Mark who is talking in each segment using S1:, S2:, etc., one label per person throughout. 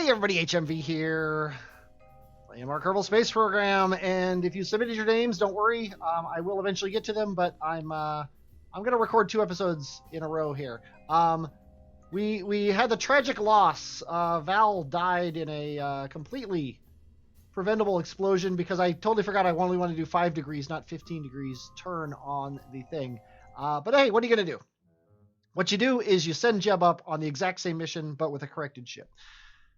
S1: Hey everybody, HMV here, playing our Kerbal Space Program, and if you submitted your names, don't worry, I will eventually get to them, but I'm gonna record 2 episodes in a row here. We had the tragic loss. Val died in a completely preventable explosion because I totally forgot I only want to do 5 degrees, not 15 degrees turn on the thing. But hey, what are you gonna do? What you do is you send Jeb up on the exact same mission, but with a corrected ship.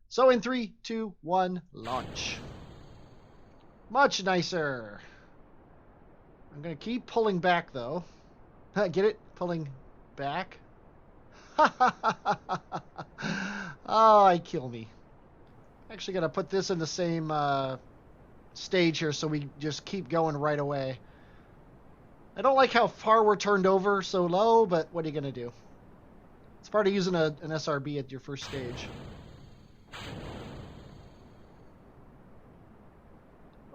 S1: So in 3, 2, 1, launch. Much nicer. I'm going to keep pulling back, though. Get it? Pulling back. Oh, kill me. Actually going to put this in the same stage here so we just keep going right away. I don't like how far we're turned over so low, but what are you going to do? It's part of using an SRB at your first stage.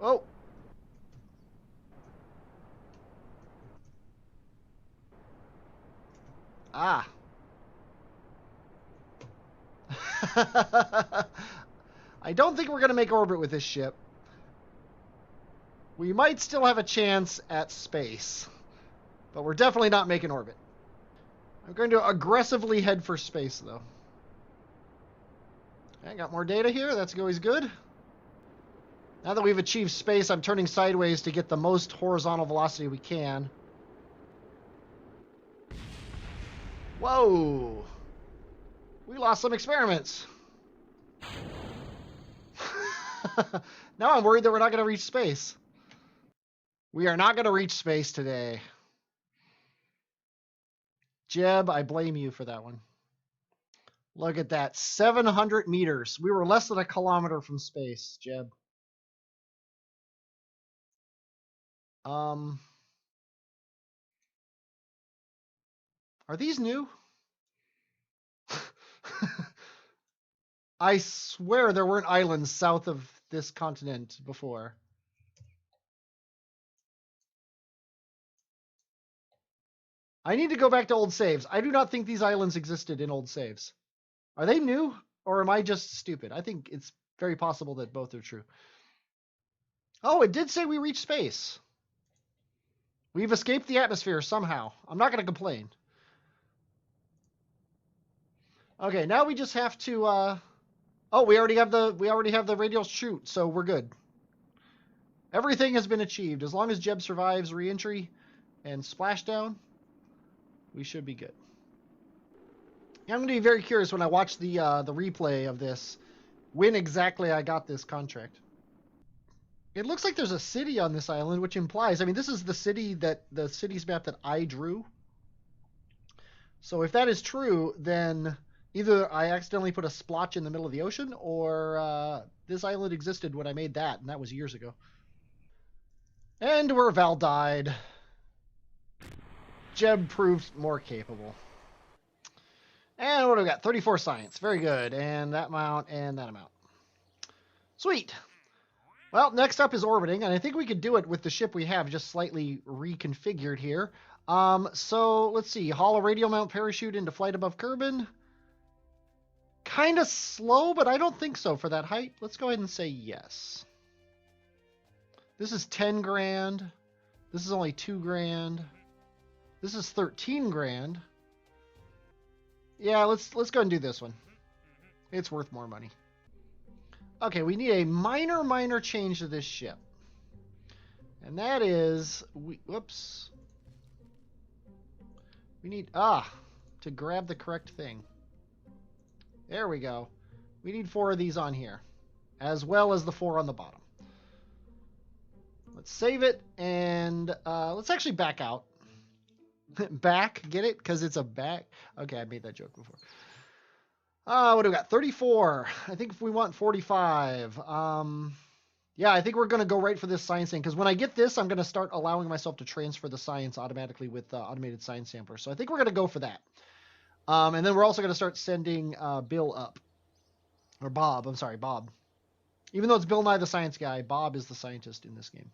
S1: Oh. Ah. I don't think we're going to make orbit with this ship. We might still have a chance at space, but we're definitely not making orbit. I'm going to aggressively head for space, though. Okay, got more data here. That's always good. Now that we've achieved space, I'm turning sideways to get the most horizontal velocity we can. Whoa! We lost some experiments. Now I'm worried that we're not going to reach space. We are not going to reach space today. Jeb, I blame you for that one. Look at that. 700 meters. We were less than a kilometer from space, Jeb. Are these new? I swear there weren't islands south of this continent before. I need to go back to old saves. I do not think these islands existed in old saves. Are they new, or am I just stupid? I think it's very possible that both are true. Oh, it did say we reached space. We've escaped the atmosphere somehow. I'm not going to complain. Okay, now we just have to. Oh, we already have the radial chute, so we're good. Everything has been achieved as long as Jeb survives re-entry and splashdown. We should be good. Yeah, I'm going to be very curious when I watch the replay of this, when exactly I got this contract. It looks like there's a city on this island, which implies, I mean, this is the city's map that I drew. So if that is true, then either I accidentally put a splotch in the middle of the ocean, or this island existed when I made that, and that was years ago. And where Val died, Jeb proved more capable. And what do we got? 34 science. Very good. And that amount and that amount. Sweet. Well, next up is orbiting, and I think we could do it with the ship we have, just slightly reconfigured here. So let's see. Hollow radial mount parachute into flight above Kerbin. Kind of slow, but I don't think so for that height. Let's go ahead and say yes. This is 10 grand. This is only 2 grand. This is 13 grand. Yeah, let's go ahead and do this one. It's worth more money. Okay, we need a minor change to this ship. And that is, whoops. We need, to grab the correct thing. There we go. We need 4 of these on here, as well as the 4 on the bottom. Let's save it, and let's actually back out. Back, get it? Because it's a back. Okay, I made that joke before. What do we got? 34. I think if we want 45. Yeah, I think we're going to go right for this science thing, because when I get this, I'm going to start allowing myself to transfer the science automatically with automated science sampler. So I think we're going to go for that. And then we're also going to start sending Bill up. Or Bob. I'm sorry, Bob. Even though it's Bill Nye the Science Guy, Bob is the scientist in this game.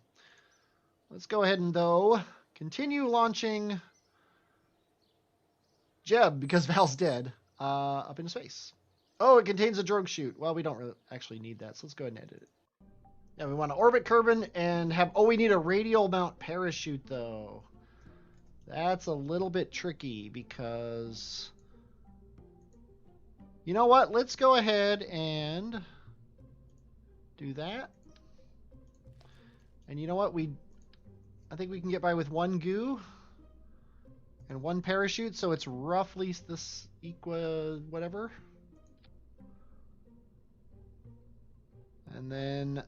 S1: Let's go ahead and, though, continue launching Jeb, because Val's dead, up into space. Oh, it contains a drogue chute. Well, we don't really actually need that, so let's go ahead and edit it. Yeah, we want to orbit Kerbin and have... Oh, we need a radial mount parachute, though. That's a little bit tricky because... You know what? Let's go ahead and do that. And you know what? I think we can get by with one goo and one parachute, so it's roughly this whatever. And then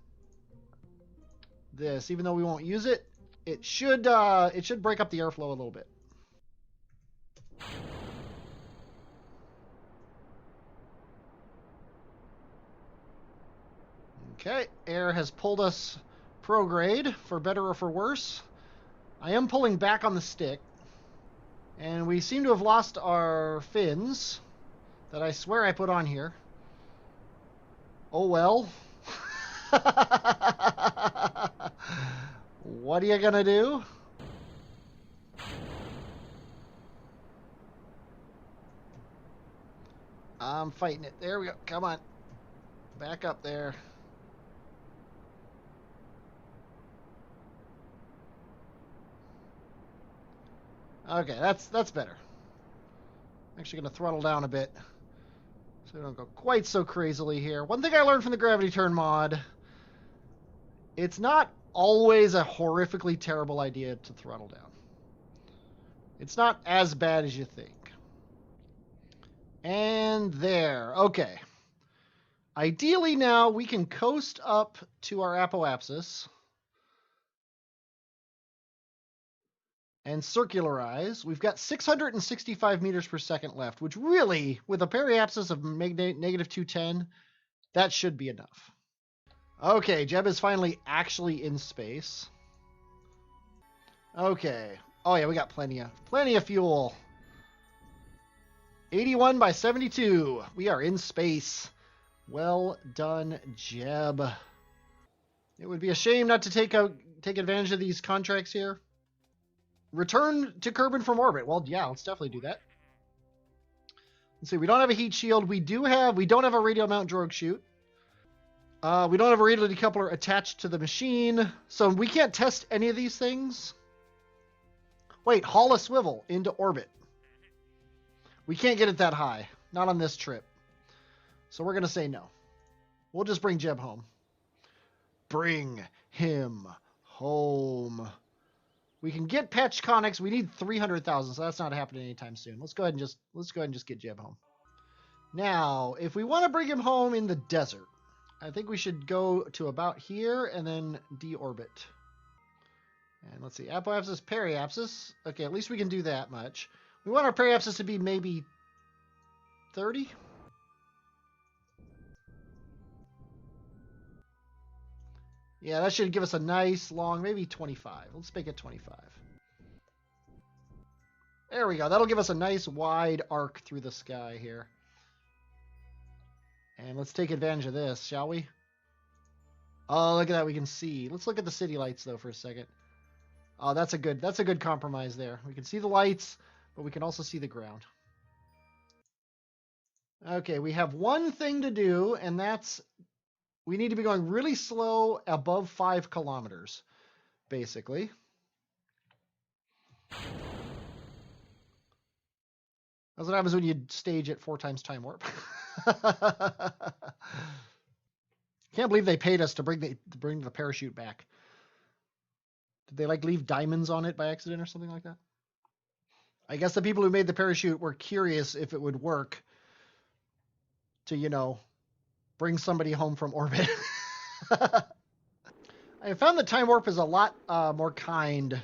S1: this, even though we won't use it, it should break up the airflow a little bit. Okay, air has pulled us prograde, for better or for worse. I am pulling back on the stick. And we seem to have lost our fins that I swear I put on here. Oh well. What are you gonna do? I'm fighting it. There we go. Come on. Back up there. Okay, that's better. I'm actually going to throttle down a bit so we don't go quite so crazily here. One thing I learned from the gravity turn mod, it's not always a horrifically terrible idea to throttle down. It's not as bad as you think. And there. Okay. Ideally now we can coast up to our apoapsis and circularize. We've got 665 meters per second left, which really, with a periapsis of negative 210, that should be enough. Okay, Jeb is finally actually in space. Okay. Oh yeah, we got plenty of fuel. 81 by 72. We are in space. Well done, Jeb. It would be a shame not to take advantage of these contracts here. Return to Kerbin from orbit. Well, yeah, let's definitely do that. Let's see. We don't have a heat shield. We don't have a radial mount drogue chute. We don't have a radial decoupler attached to the machine, so we can't test any of these things. Wait, haul a swivel into orbit. We can't get it that high. Not on this trip. So we're gonna say no. We'll just bring Jeb home. Bring him home. We can get patch conics. We need 300,000, so that's not happening anytime soon. Let's go ahead and just get Jeb home. Now, if we want to bring him home in the desert, I think we should go to about here and then deorbit. And let's see, apoapsis, periapsis. Okay, at least we can do that much. We want our periapsis to be maybe 30. Yeah, that should give us a nice long, maybe 25. Let's make it 25. There we go. That'll give us a nice wide arc through the sky here. And let's take advantage of this, shall we? Oh, look at that. We can see. Let's look at the city lights, though, for a second. Oh, that's a good compromise there. We can see the lights, but we can also see the ground. Okay, we have one thing to do, and that's... We need to be going really slow above 5 kilometers, basically. That's what happens when you stage it 4 times time warp. Can't believe they paid us to bring the parachute back. Did they like leave diamonds on it by accident or something like that? I guess the people who made the parachute were curious if it would work to, you know, bring somebody home from orbit. I found that time warp is a lot more kind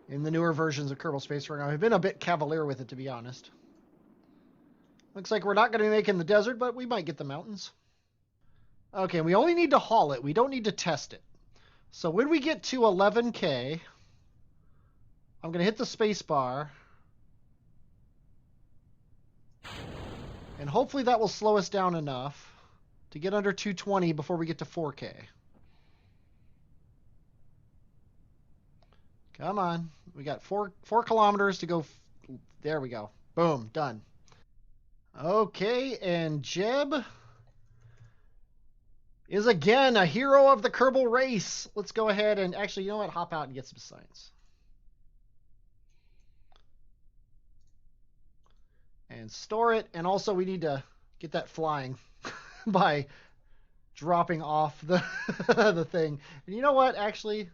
S1: in the newer versions of Kerbal Space Program. I've been a bit cavalier with it, to be honest. Looks like we're not going to be making the desert, but we might get the mountains. Okay, we only need to haul it. We don't need to test it. So when we get to 11K, I'm going to hit the space bar. And hopefully that will slow us down enough to get under 220 before we get to 4K. Come on. We got 4 kilometers to go. There we go. Boom. Done. Okay, and Jeb is again a hero of the Kerbal race. Let's go ahead and actually, you know what? Hop out and get some science. And store it. And also we need to get that flying by dropping off the the thing. And you know what? Actually, let's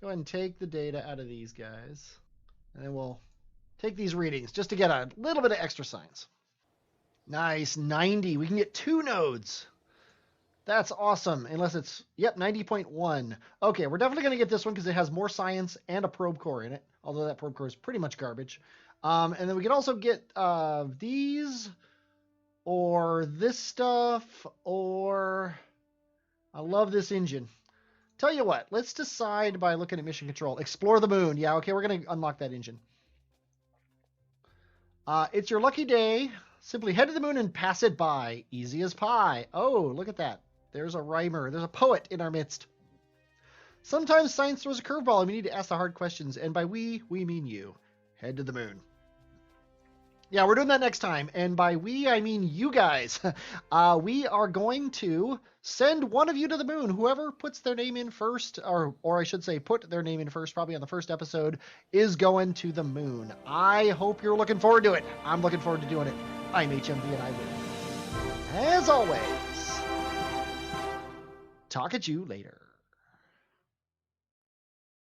S1: go ahead and take the data out of these guys. And then we'll take these readings just to get a little bit of extra science. Nice, 90. We can get 2 nodes. That's awesome. Unless it's, yep, 90.1. Okay, we're definitely going to get this one because it has more science and a probe core in it. Although that probe core is pretty much garbage. And then we can also get these, or this stuff, or I love this engine. Tell you what, let's decide by looking at mission control. Explore the moon. Yeah, okay, we're going to unlock that engine. It's your lucky day. Simply head to the moon and pass it by. Easy as pie. Oh, look at that. There's a rhymer. There's a poet in our midst. Sometimes science throws a curveball and we need to ask the hard questions. And by we mean you. Head to the moon. Yeah, we're doing that next time. And by we, I mean you guys. We are going to send one of you to the moon. Whoever puts their name in first, or I should say put their name in first, probably on the first episode, is going to the moon. I hope you're looking forward to it. I'm looking forward to doing it. I'm HMV and I will. As always, talk at you later.